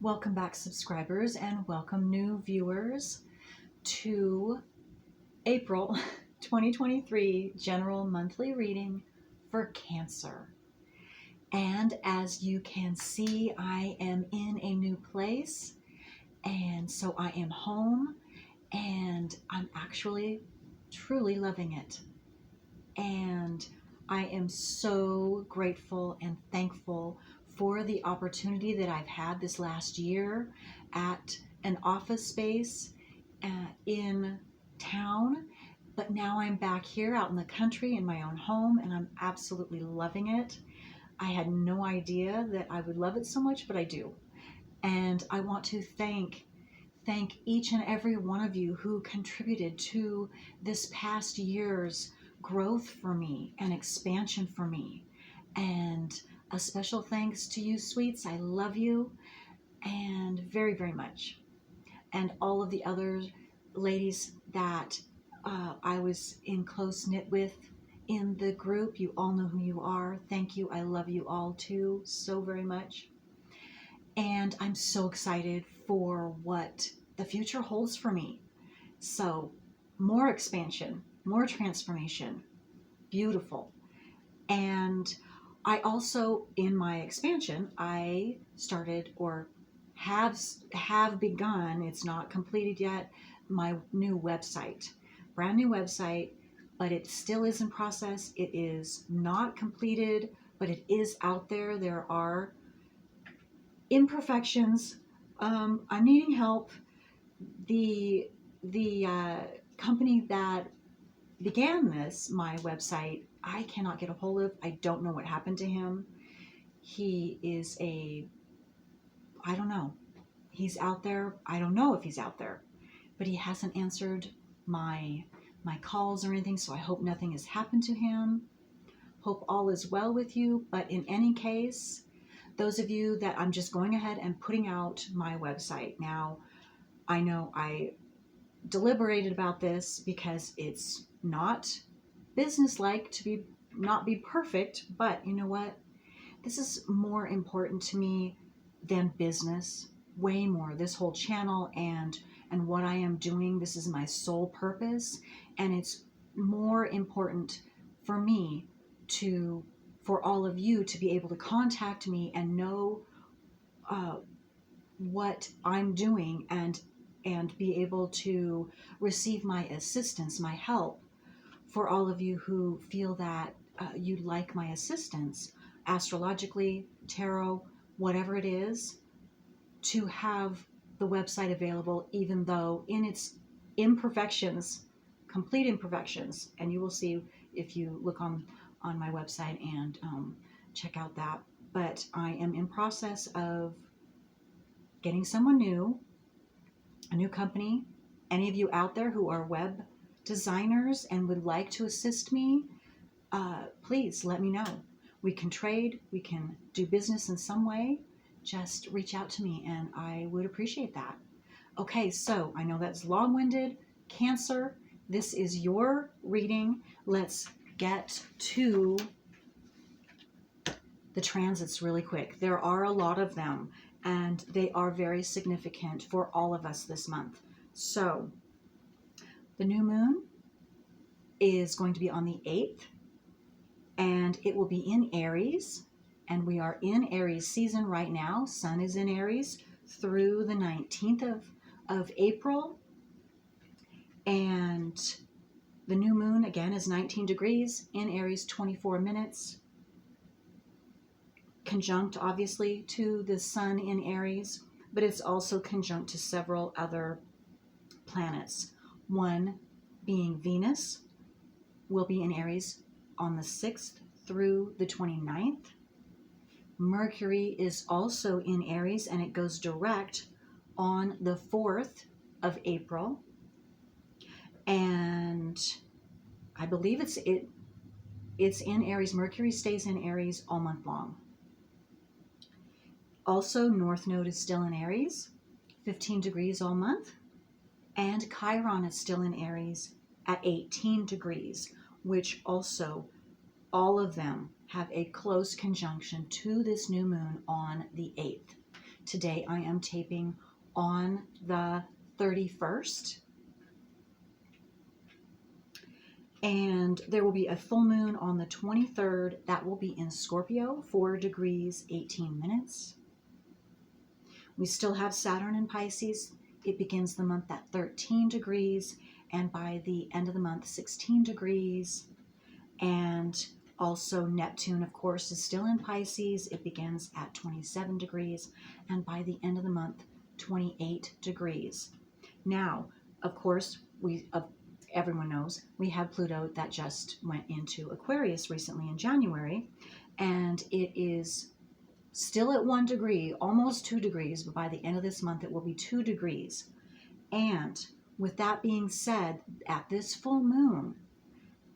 Welcome back, subscribers, and welcome new viewers to April 2023 General Monthly Reading for Cancer. And as you can see, I am in a new place, and so I am home, and I'm actually truly loving it. And I am so grateful and thankful for the opportunity that I've had this last year at an office space in town. But now I'm back here out in the country in my own home, and I'm absolutely loving it. I had no idea that I would love it so much, but I do. And I want to thank each and every one of you who contributed to this past year's growth for me and expansion for me. And a special thanks to you, sweets. I love you and very, very much. And all of the other ladies that I was in close knit with in the group, you all know who you are. Thank you. I love you all too so very much. And I'm so excited for what the future holds for me. So, more expansion, more transformation, beautiful. And I also, in my expansion, I started or have begun, it's not completed yet, my new website. Brand new website, but it still is in process. It is not completed, but it is out there. There are imperfections. I'm needing help. The company that began this, my website, I cannot get a hold of. I don't know what happened to him. He is I don't know. He's out there. I don't know if he's out there, but he hasn't answered my calls or anything. So I hope nothing has happened to him. Hope all is well with you. But in any case, those of you that I'm just going ahead and putting out my website. Now, I know I deliberated about this because it's not businesslike to not be perfect, but you know what? This is more important to me than business, way more. This whole channel and what I am doing, this is my sole purpose, and it's more important for me for all of you to be able to contact me and know what I'm doing and be able to receive my assistance, my help. For all of you who feel that you'd like my assistance, astrologically, tarot, whatever it is, to have the website available, even though in its imperfections, complete imperfections, and you will see if you look on my website and check out that. But I am in process of getting someone new, a new company. Any of you out there who are web designers and would like to assist me, please let me know. We can trade, we can do business in some way. Just reach out to me and I would appreciate that. Okay, so I know that's long-winded. Cancer, this is your reading. Let's get to the transits really quick. There are a lot of them, and they are very significant for all of us this month. So, the new moon is going to be on the 8th, and it will be in Aries, and we are in Aries season right now. Sun is in Aries through the 19th of April, and the new moon, again, is 19 degrees in Aries, 24 minutes. Conjunct, obviously, to the sun in Aries, but it's also conjunct to several other planets. One being Venus will be in Aries on the 6th through the 29th. Mercury is also in Aries, and it goes direct on the 4th of April. And I believe it's in Aries. Mercury stays in Aries all month long. Also, North Node is still in Aries, 15 degrees all month. And Chiron is still in Aries at 18 degrees, which also, all of them have a close conjunction to this new moon on the 8th. Today I am taping on the 31st. And there will be a full moon on the 23rd. That will be in Scorpio, 4 degrees, 18 minutes. We still have Saturn in Pisces. It begins the month at 13 degrees, and by the end of the month, 16 degrees. And also Neptune, of course, is still in Pisces. It begins at 27 degrees, and by the end of the month, 28 degrees. Now, of course, everyone knows we have Pluto that just went into Aquarius recently in January, and it is still at 1 degree, almost 2 degrees, but by the end of this month it will be 2 degrees. And with that being said, at this full moon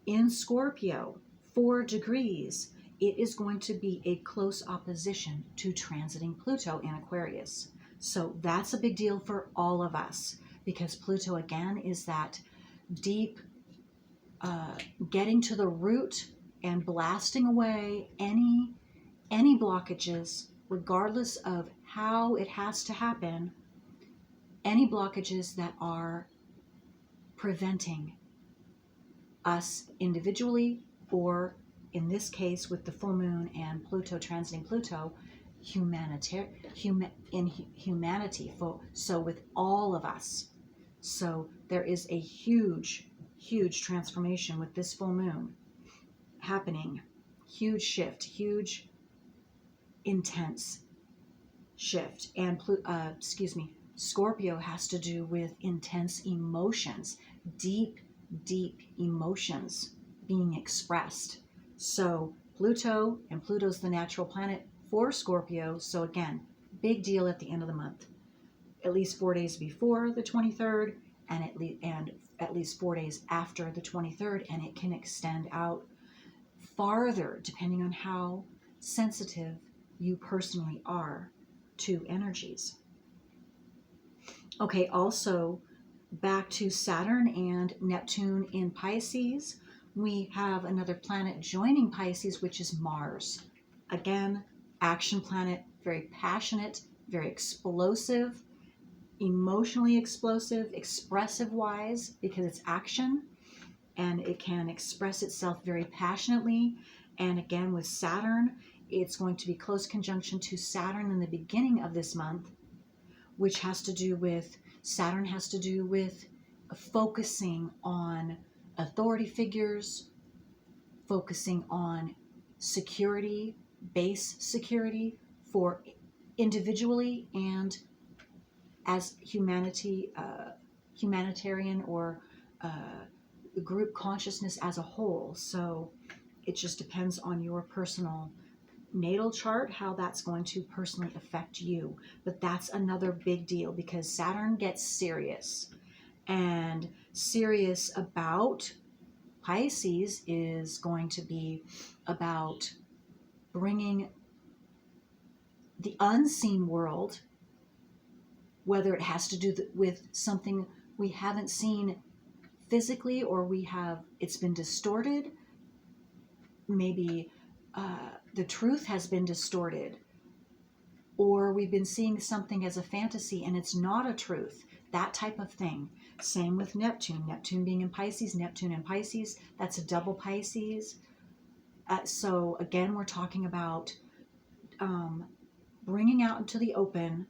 in Scorpio, 4 degrees, it is going to be a close opposition to transiting Pluto in Aquarius. So that's a big deal for all of us, because Pluto again is that deep getting to the root and blasting away any blockages, regardless of how it has to happen, any blockages that are preventing us individually, or in this case with the full moon and Pluto transiting Pluto, humanity, so with all of us. So there is a huge transformation with this full moon happening. Huge shift, huge intense shift. And Scorpio has to do with intense emotions, deep emotions being expressed. So Pluto, and Pluto's the natural planet for Scorpio. So again, big deal at the end of the month. At least 4 days before the 23rd, and at least 4 days after the 23rd, and it can extend out farther depending on how sensitive you personally are to energies. Okay, also back to Saturn and Neptune in Pisces, we have another planet joining Pisces, which is Mars. Again, action planet, very passionate, very explosive, emotionally explosive, expressive wise, because it's action and it can express itself very passionately. And again, with Saturn, it's going to be close conjunction to Saturn in the beginning of this month, which has to do with, Saturn has to do with focusing on authority figures, focusing on security, base security for individually and as humanitarian or group consciousness as a whole. So it just depends on your personal natal chart, how that's going to personally affect you. But that's another big deal, because Saturn gets serious, and serious about Pisces is going to be about bringing the unseen world, whether it has to do with something we haven't seen physically, or it's been distorted. Maybe the truth has been distorted, or we've been seeing something as a fantasy and it's not a truth, that type of thing. Same with Neptune being in Pisces, Neptune in Pisces, that's a double Pisces. So again, we're talking about bringing out into the open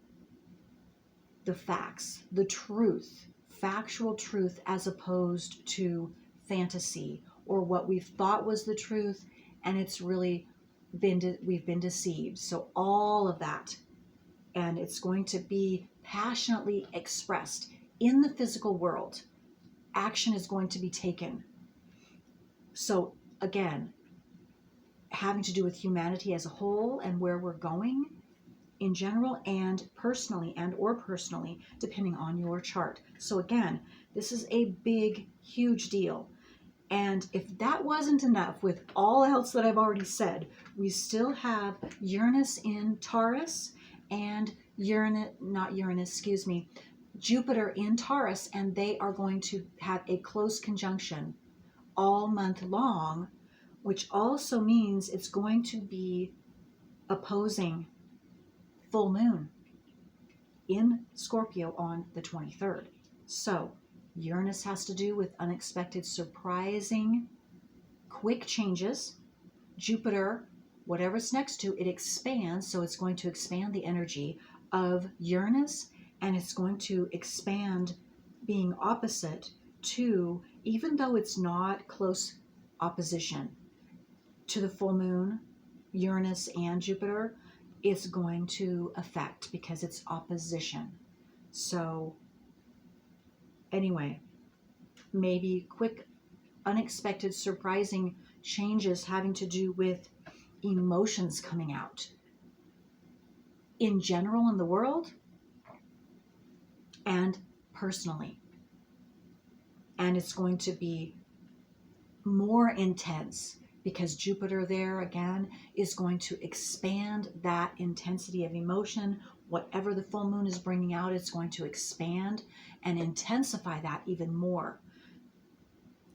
the facts, the truth, factual truth, as opposed to fantasy or what we thought was the truth, and it's really we've been deceived. So all of that, and it's going to be passionately expressed in the physical world. Action is going to be taken. So again, having to do with humanity as a whole and where we're going in general, and personally, depending on your chart. So again, this is a big, huge deal. And if that wasn't enough with all else that I've already said, we still have Uranus in Taurus and Jupiter in Taurus, and they are going to have a close conjunction all month long, which also means it's going to be opposing full moon. in Scorpio on the 23rd. So Uranus has to do with unexpected, surprising, quick changes. Jupiter, whatever it's next to, it expands. So it's going to expand the energy of Uranus, and it's going to expand being opposite to, even though it's not close opposition to the full moon, Uranus and Jupiter, it's going to affect because it's opposition. So anyway, maybe quick, unexpected, surprising changes having to do with emotions coming out in general in the world and personally. And it's going to be more intense because Jupiter there again is going to expand that intensity of emotion. Whatever the full moon is bringing out, it's going to expand and intensify that even more.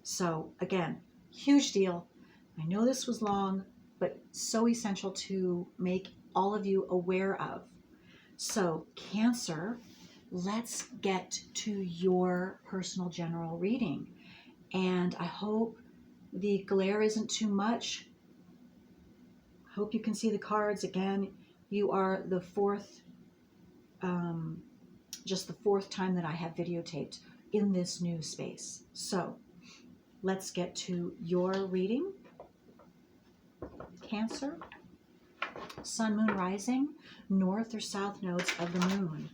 So again, huge deal. I know this was long, but so essential to make all of you aware of. So Cancer, let's get to your personal general reading. And I hope the glare isn't too much. I hope you can see the cards. Again, you are the fourth, just the fourth time that I have videotaped in this new space. So let's get to your reading. Cancer, Sun, Moon, Rising, North or South nodes of the Moon.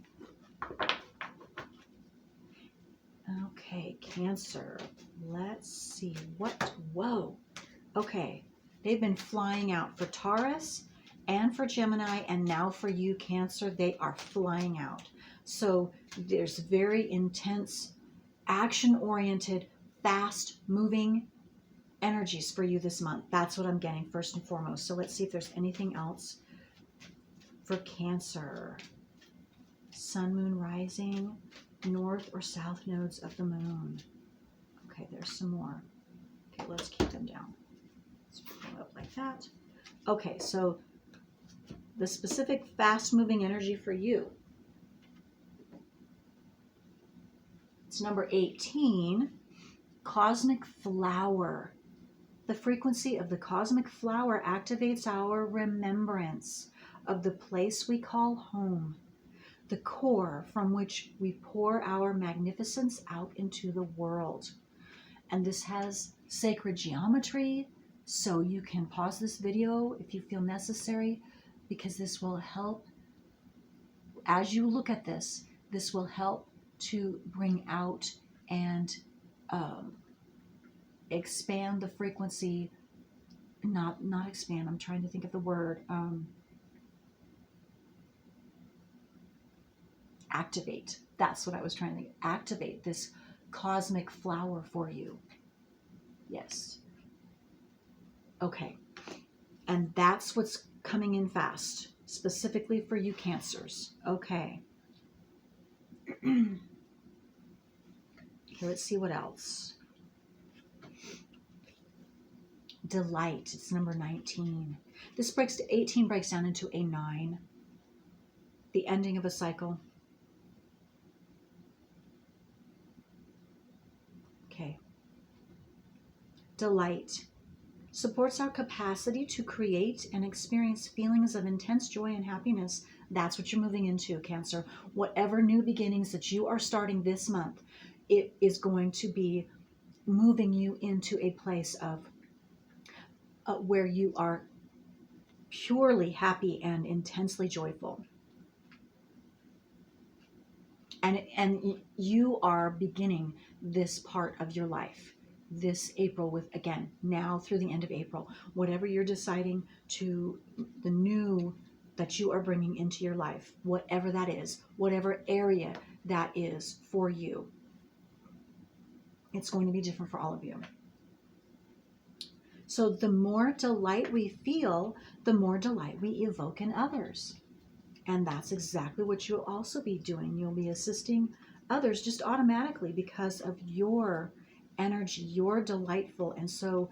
Okay, Cancer, let's see what, whoa. Okay, they've been flying out for Taurus and for Gemini, and now for you, Cancer, they are flying out. So there's very intense, action-oriented, fast-moving energies for you this month. That's what I'm getting first and foremost. So let's see if there's anything else for Cancer. Sun, Moon, Rising, North or South nodes of the Moon. Okay, there's some more. Okay, let's keep them down. Let's put them up like that. Okay, so the specific fast-moving energy for you. It's number 18, Cosmic Flower. The frequency of the cosmic flower activates our remembrance of the place we call home, the core from which we pour our magnificence out into the world. And this has sacred geometry, so you can pause this video if you feel necessary, because this will help, as you look at this, this will help to bring out and expand the frequency, not expand, I'm trying to think of the word, activate. That's what I was trying to think. Activate this cosmic flower for you. Yes. Okay. And that's what's coming in fast, specifically for you Cancers. Okay. Okay, let's see what else. Delight, it's number 19. This breaks to 18, breaks down into a 9. The ending of a cycle. Okay. Delight supports our capacity to create and experience feelings of intense joy and happiness. That's what you're moving into, Cancer. Whatever new beginnings that you are starting this month, it is going to be moving you into a place of where you are purely happy and intensely joyful. And you are beginning this part of your life this April with, again, now through the end of April, whatever you're deciding to, the new that you are bringing into your life, whatever that is, whatever area that is for you, it's going to be different for all of you. So the more delight we feel, the more delight we evoke in others. And that's exactly what you'll also be doing. You'll be assisting others just automatically because of your energy. You're delightful. And so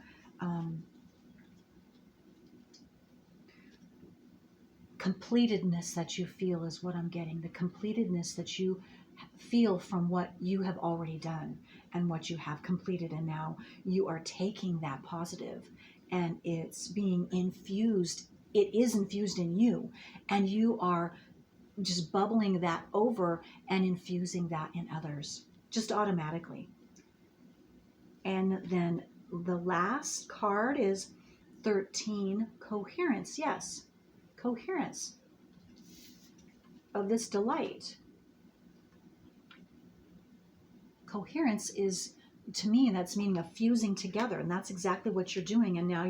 completedness that you feel is what I'm getting. The completedness that you feel from what you have already done and what you have completed. And now you are taking that positive and it's being infused. It is infused in you, and you are just bubbling that over and infusing that in others just automatically. And then the last card is 13, coherence. Yes, coherence of this delight. Coherence is, to me, that's meaning of fusing together, and that's exactly what you're doing. And now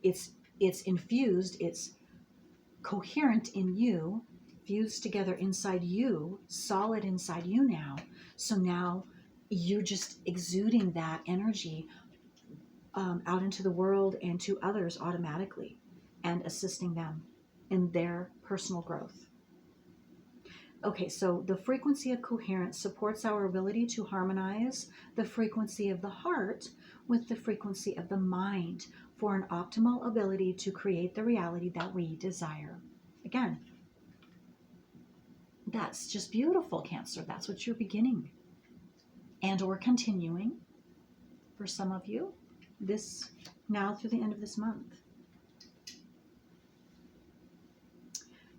it's infused, it's coherent in you, fused together inside you, solid inside you now. So now you're just exuding that energy out into the world and to others automatically, and assisting them in their personal growth. Okay, so the frequency of coherence supports our ability to harmonize the frequency of the heart with the frequency of the mind for an optimal ability to create the reality that we desire. Again, that's just beautiful, Cancer. That's what you're beginning and or continuing for some of you this now through the end of this month.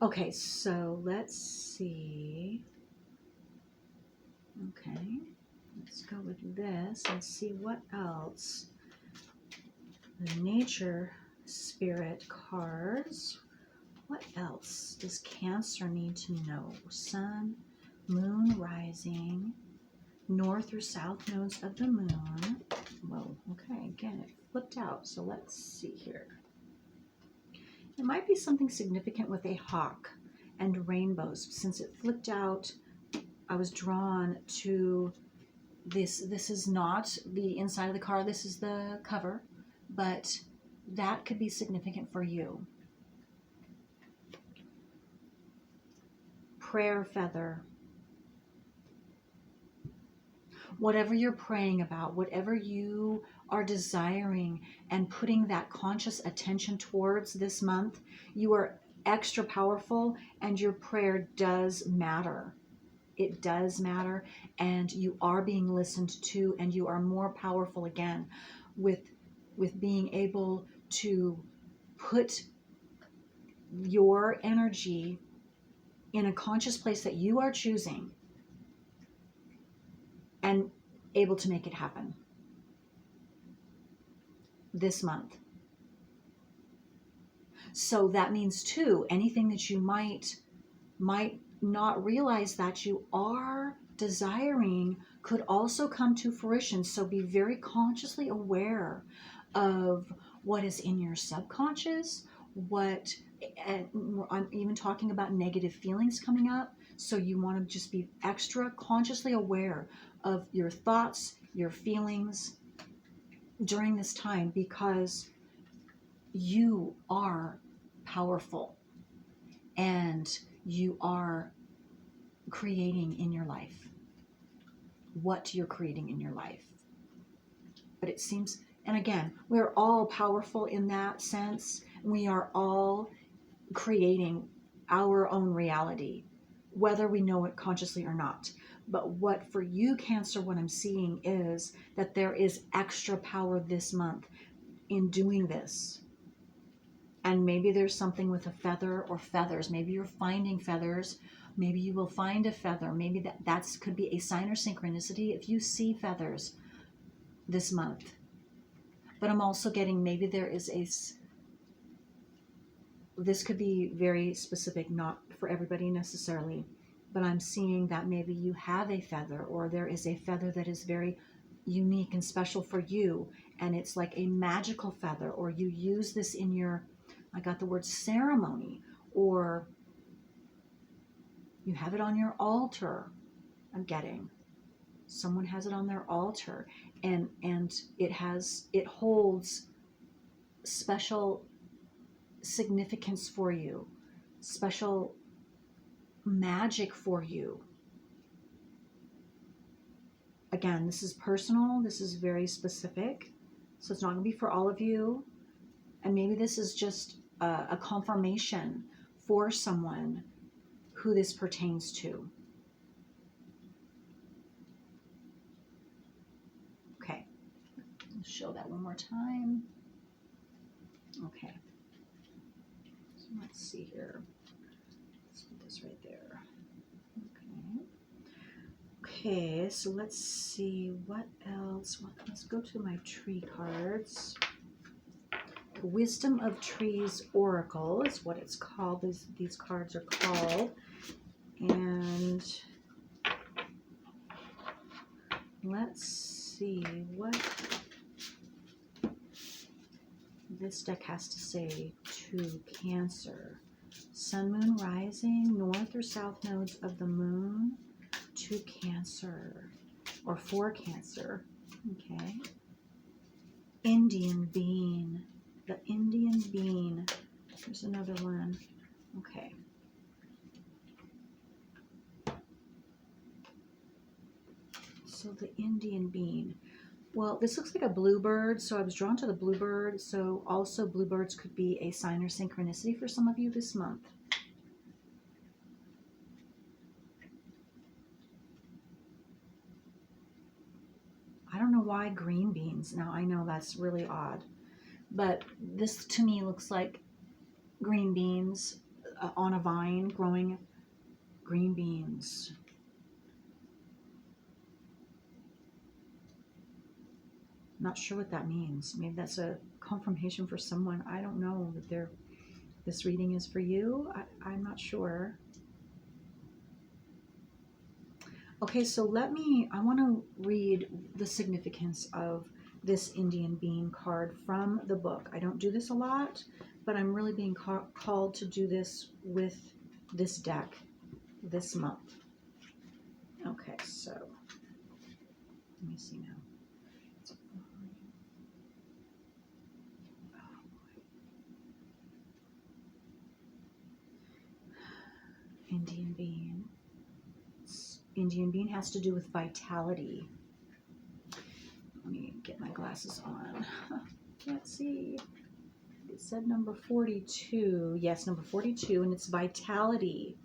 Okay, so let's see. Okay, let's go with this and see what else. The nature spirit cards. What else does Cancer need to know? Sun, moon rising, north or south nodes of the moon. Whoa, okay, again, it flipped out. So let's see here. It might be something significant with a hawk and rainbows. Since it flipped out, I was drawn to this. This is not the inside of the card. This is the cover, but that could be significant for you. Prayer feather. Whatever you're praying about, whatever you are desiring and putting that conscious attention towards this month, you are extra powerful, and your prayer does matter. It does matter, and you are being listened to, and you are more powerful again with being able to put your energy in a conscious place that you are choosing and able to make it happen this month. So that means too, anything that you might not realize that you are desiring could also come to fruition. So be very consciously aware of what is in your subconscious, and I'm even talking about negative feelings coming up. So you want to just be extra consciously aware of your thoughts, your feelings during this time, because you are powerful and you are creating in your life what you're creating in your life. But it seems, and again, we're all powerful in that sense. We are all creating our own reality, whether we know it consciously or not. But what for you, Cancer, what I'm seeing is that there is extra power this month in doing this. And maybe there's something with a feather or feathers. Maybe you're finding feathers. Maybe you will find a feather. Maybe that could be a sign or synchronicity if you see feathers this month. But I'm also getting maybe there is this could be very specific, not for everybody necessarily, but I'm seeing that maybe you have a feather, or there is a feather that is very unique and special for you, and it's like a magical feather, or you use this in your, I got the word ceremony, or you have it on your altar. I'm getting someone has it on their altar, and it holds special significance for you, special magic for you. Again, this is personal, this is very specific, so it's not going to be for all of you. And maybe this is just a confirmation for someone who this pertains to. Okay, let's show that one more time. Okay, so let's see here. Let's put this right there. Okay, so let's see what else. Well, let's go to my tree cards. Wisdom of Trees Oracle is what it's called. These cards are called. And let's see what this deck has to say to Cancer. Sun, Moon, Rising, North or South nodes of the Moon to Cancer, or for Cancer. Okay. Indian Bean. The Indian Bean. There's another one. Okay. So the Indian Bean. Well, this looks like a bluebird, so I was drawn to the bluebird. So also bluebirds could be a sign or synchronicity for some of you this month. I don't know why green beans. Now, I know that's really odd, but this to me looks like green beans on a vine growing green beans. Not sure what that means. Maybe that's a confirmation for someone. I don't know that this reading is for you. I'm not sure. Okay, so I want to read the significance of this Indian Bean card from the book. I don't do this a lot, but I'm really being called to do this with this deck this month. Okay, so let me see now. Indian Bean. Indian Bean has to do with vitality. Let me get my glasses on. Can't see. It said number 42. Yes, number 42, and it's vitality.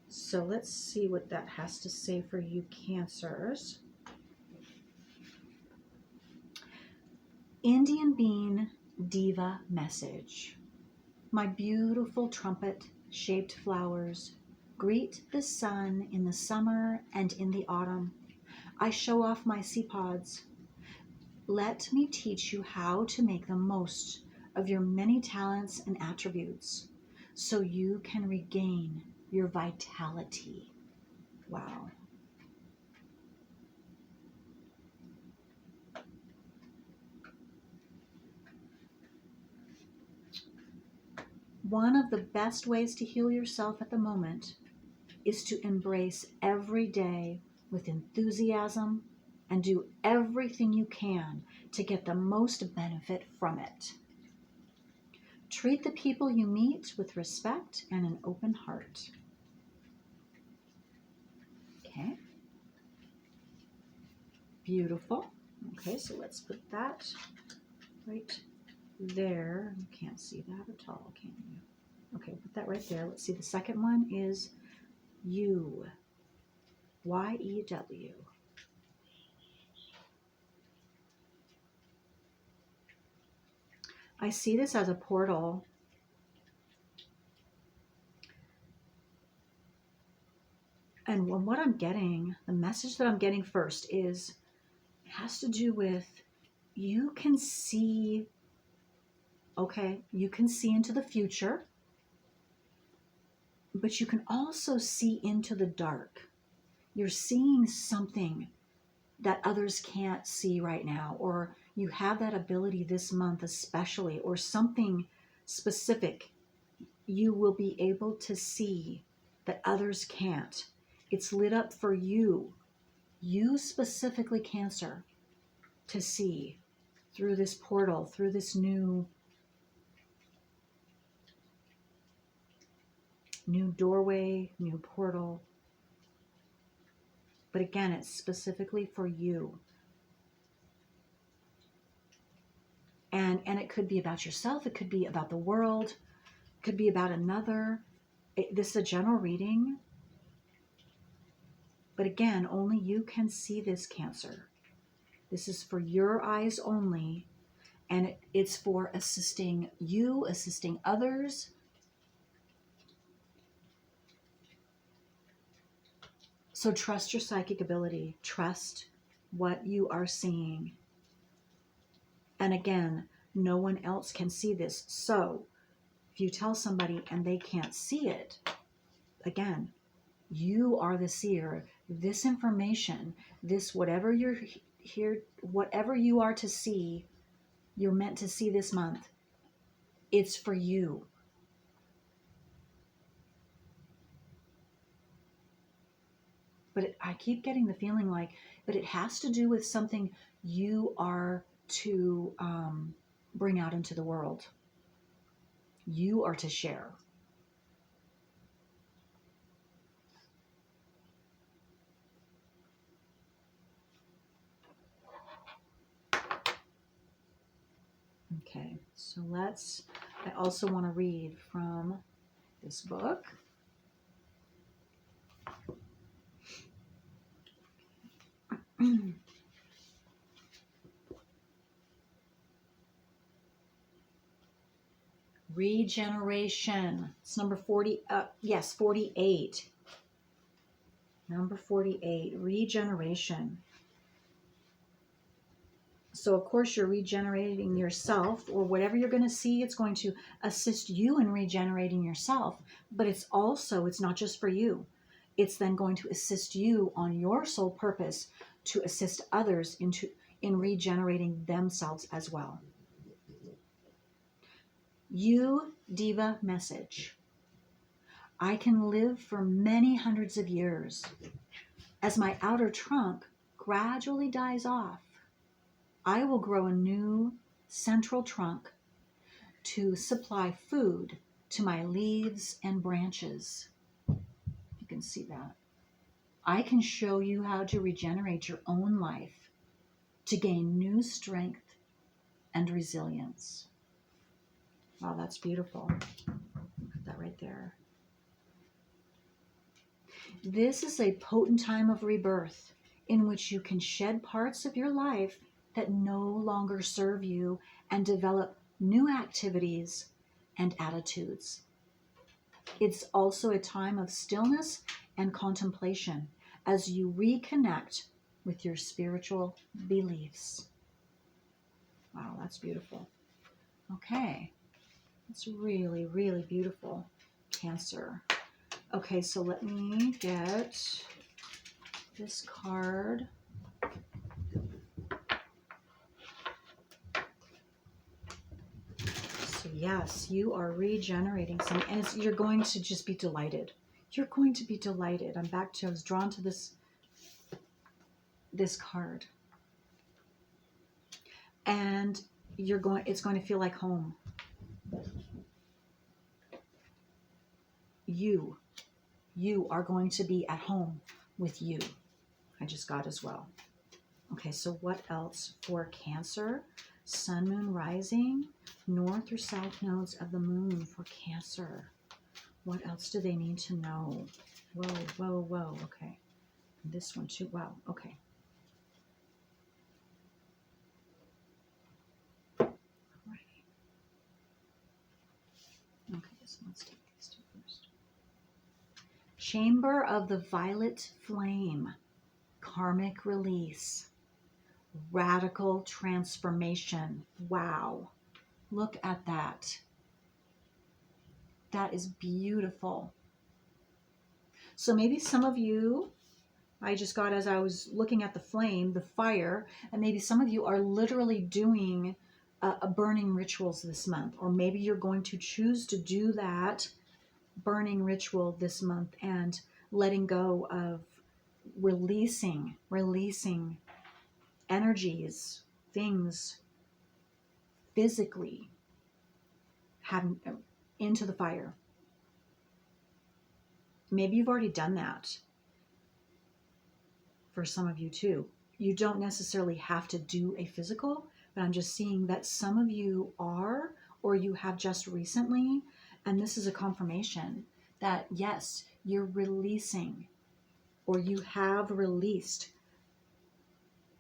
So let's see what that has to say for you Cancers. Indian Bean Diva Message. My beautiful trumpet-shaped flowers greet the sun in the summer and in the autumn. I show off my sea pods. Let me teach you how to make the most of your many talents and attributes so you can regain your vitality. Wow. One of the best ways to heal yourself at the moment is to embrace every day with enthusiasm and do everything you can to get the most benefit from it. Treat the people you meet with respect and an open heart. Okay. Beautiful. Okay, so let's put that right there. You can't see that at all, can you? Okay, put that right there. Let's see. The second one is you. Y-E-W. I see this as a portal. And what I'm getting, the message that I'm getting first is, it has to do with you can see, okay, you can see into the future, but you can also see into the dark. You're seeing something that others can't see right now, or you have that ability this month especially, or something specific you will be able to see that others can't. It's lit up for you specifically Cancer, to see through this portal, through this new doorway, new portal. But again, it's specifically for you. And it could be about yourself. It could be about the world. Could be about another. This is a general reading. But again, only you can see this, Cancer. This is for your eyes only. And it's for assisting you, assisting others. So trust your psychic ability. Trust what you are seeing. And again, no one else can see this. So if you tell somebody and they can't see it, again, you are the seer. This information, this whatever you're here, whatever you are to see, you're meant to see this month, it's for you. But I keep getting the feeling like, but it has to do with something you are to bring out into the world. You are to share. Okay, so I also want to read from this book. Regeneration. It's number 48. Number 48, regeneration. So of course you're regenerating yourself, or whatever you're going to see, it's going to assist you in regenerating yourself. But it's not just for you. It's then going to assist you on your soul purpose to assist others in regenerating themselves as well. You, Diva message. I can live for many hundreds of years. As my outer trunk gradually dies off, I will grow a new central trunk to supply food to my leaves and branches. You can see that. I can show you how to regenerate your own life to gain new strength and resilience. Wow, that's beautiful. Put that right there. This is a potent time of rebirth in which you can shed parts of your life that no longer serve you and develop new activities and attitudes. It's also a time of stillness and contemplation as you reconnect with your spiritual beliefs. Wow, that's beautiful. Okay, it's really, really beautiful, Cancer. Okay, so let me get this card. So yes, you are regenerating something, and you're going to just be delighted. You're going to be delighted. I was drawn to this card. And it's going to feel like home. You are going to be at home with you. I just got as well. Okay, so what else for Cancer? Sun, moon, rising, north or south nodes of the moon for Cancer. What else do they need to know? Whoa. Okay. This one too. Wow. Okay. Alrighty. Okay, so let's take these two first. Chamber of the Violet Flame. Karmic release. Radical transformation. Wow. Look at that. That is beautiful. So maybe some of you, I just got, as I was looking at the flame, the fire, and maybe some of you are literally doing a burning rituals this month, or maybe you're going to choose to do that burning ritual this month and letting go of releasing energies, things physically having into the fire. Maybe you've already done that for some of you too. You don't necessarily have to do a physical, but I'm just seeing that some of you are, or you have just recently, And this is a confirmation that, yes, you're releasing, or you have released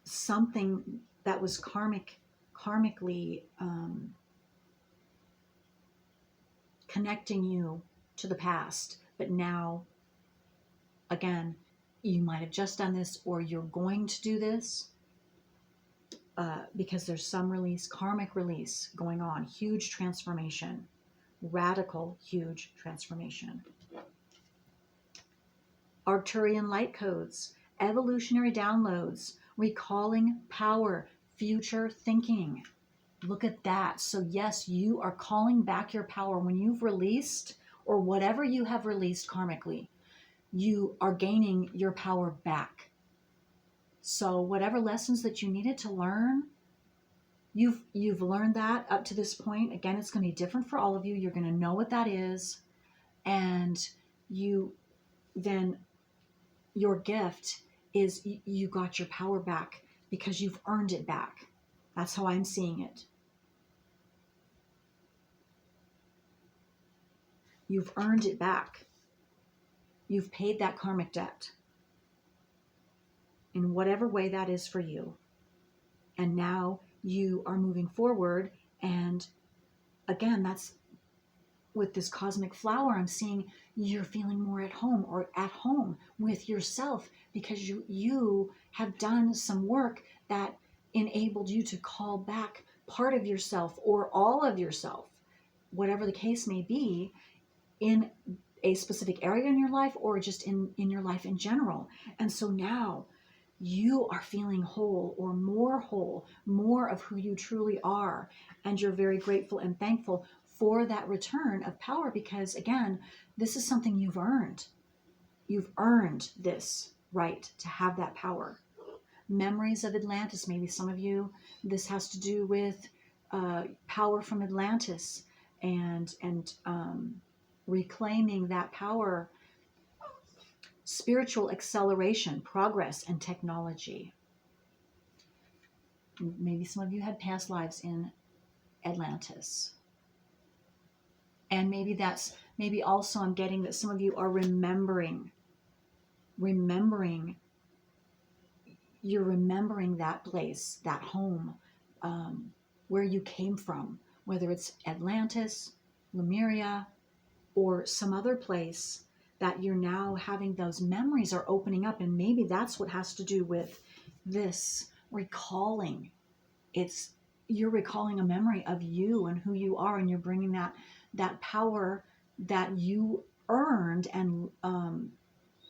something that was karmically connecting you to the past. But now, again, you might have just done this, or you're going to do this, because there's some release, karmic release going on, huge transformation, radical, huge transformation. Arcturian light codes, evolutionary downloads, recalling power, future thinking. Look at that. So yes, you are calling back your power when you've released, or whatever you have released karmically, you are gaining your power back. So whatever lessons that you needed to learn, you've learned that up to this point. Again, it's going to be different for all of you. You're going to know what that is, and then your gift is you got your power back because you've earned it back. That's how I'm seeing it. You've earned it back. You've paid that karmic debt in whatever way that is for you. And now you are moving forward. And again, that's with this cosmic flower, I'm seeing you're feeling more at home, or at home with yourself, because you have done some work that enabled you to call back part of yourself, or all of yourself, whatever the case may be, in a specific area in your life, or just in your life in general. And so now you are feeling whole, or more of who you truly are. And you're very grateful and thankful for that return of power, because again, this is something you've earned. You've earned this right to have that power. Memories of Atlantis, maybe some of you, this has to do with power from Atlantis, and reclaiming that power, spiritual acceleration, progress, and technology. Maybe some of you had past lives in Atlantis. And maybe also I'm getting that some of you are remembering, you're remembering that place, that home, where you came from, whether it's Atlantis, Lemuria, or some other place that you're now having those memories are opening up. And maybe that's what has to do with this recalling. You're recalling a memory of you and who you are, and you're bringing that power that you earned, and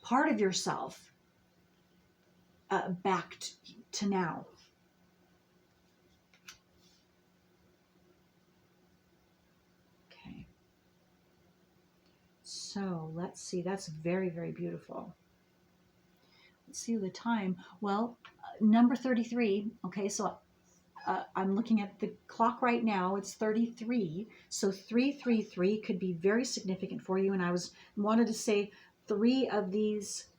part of yourself back to now. Okay. So let's see. That's very, very beautiful. Let's see the time. Well, number 33. Okay, so I'm looking at the clock right now. It's 33. So 333 could be very significant for you. And I wanted to say 3 of these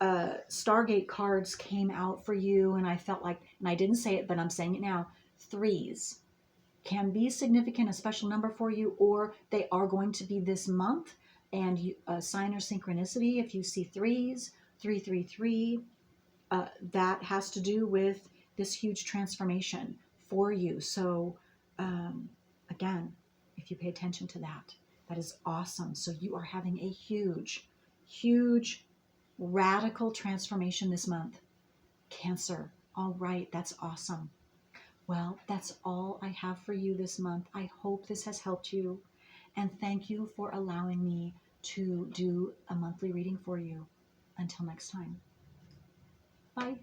Stargate cards came out for you, and I felt like, and I didn't say it, but I'm saying it now, 3s can be significant, a special number for you, or they are going to be this month. And a sign or synchronicity, if you see 3s, 333, that has to do with this huge transformation for you. So again, if you pay attention to that, that is awesome. So you are having a huge, huge, radical transformation this month. Cancer. All right, that's awesome. Well, that's all I have for you this month. I hope this has helped you. And thank you for allowing me to do a monthly reading for you. Until next time. Bye.